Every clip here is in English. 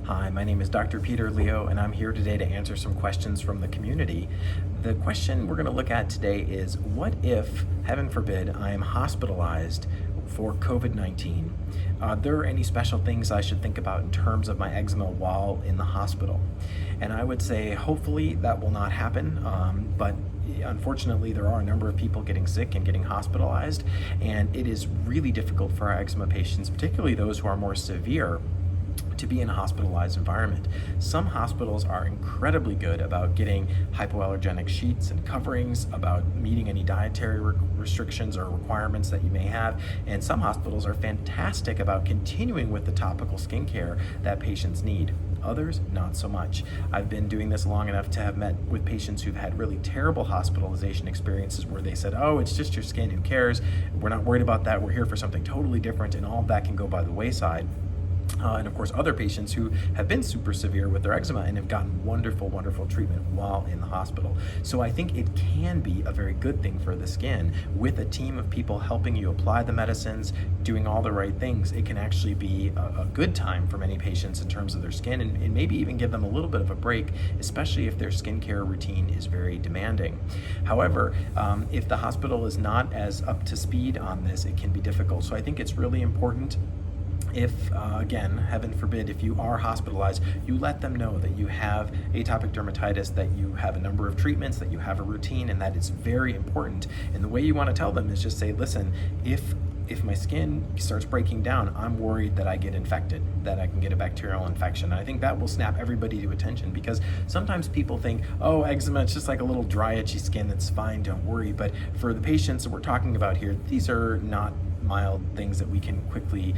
Hi, my name is Dr. Peter Leo, and I'm here today to answer some questions from the community. The question we're going to look at today is, what if, heaven forbid, I am hospitalized for COVID-19? Are there any special things I should think about in terms of my eczema while in the hospital? And I would say, hopefully that will not happen, but unfortunately, there are a number of people getting sick and getting hospitalized, and it is really difficult for our eczema patients, particularly those who are more severe, to be in a hospitalized environment. Some hospitals are incredibly good about getting hypoallergenic sheets and coverings, about meeting any dietary restrictions or requirements that you may have, and some hospitals are fantastic about continuing with the topical skincare that patients need. Others, not so much. I've been doing this long enough to have met with patients who've had really terrible hospitalization experiences where they said, oh, it's just your skin, who cares? We're not worried about that, we're here for something totally different, and all of that can go by the wayside. And of course, other patients who have been super severe with their eczema and have gotten wonderful, wonderful treatment while in the hospital. So I think it can be a very good thing for the skin. With a team of people helping you apply the medicines, doing all the right things, it can actually be a good time for many patients in terms of their skin, and maybe even give them a little bit of a break, especially if their skincare routine is very demanding. However, if the hospital is not as up to speed on this, it can be difficult. So I think it's really important, if, again, heaven forbid, if you are hospitalized, you let them know that you have atopic dermatitis, that you have a number of treatments, that you have a routine, and that it's very important. And the way you want to tell them is just say, listen, if my skin starts breaking down, I'm worried that I get infected, that I can get a bacterial infection. And I think that will snap everybody to attention, because sometimes people think, oh, eczema, it's just like a little dry, itchy skin, that's fine, don't worry. But for the patients that we're talking about here, these are not mild things that we can quickly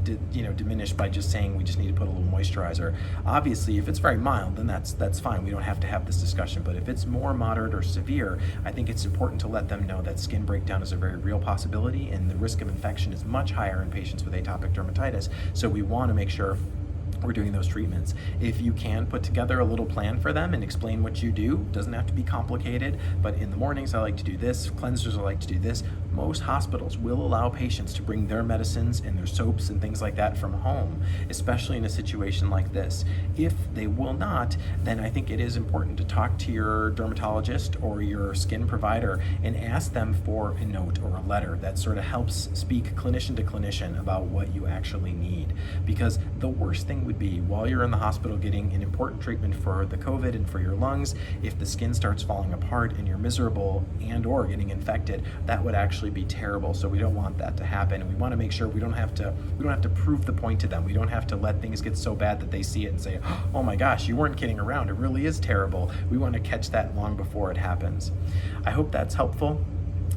diminish by just saying we just need to put a little moisturizer. Obviously, if it's very mild, then that's fine. We don't have to have this discussion. But if it's more moderate or severe, I think it's important to let them know that skin breakdown is a very real possibility, and the risk of infection is much higher in patients with atopic dermatitis. So we want to make sure we're doing those treatments. If you can put together a little plan for them and explain what you do, doesn't have to be complicated, but in the mornings I like to do this, cleansers I like to do this. Most hospitals will allow patients to bring their medicines and their soaps and things like that from home, especially in a situation like this. If they will not, then I think it is important to talk to your dermatologist or your skin provider and ask them for a note or a letter that sort of helps speak clinician to clinician about what you actually need. Because the worst thing would be, while you're in the hospital getting an important treatment for the COVID and for your lungs, if the skin starts falling apart and you're miserable and or getting infected, that would actually be terrible. So we don't want that to happen, and we want to make sure we don't have to prove the point to them. We don't have to let things get so bad that they see it and say, oh my gosh, you weren't kidding around, it really is terrible. We want to catch that long before it happens. I hope that's helpful,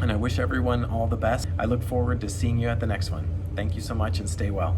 and I wish everyone all the best. I look forward to seeing you at the next one. Thank you so much, and stay well.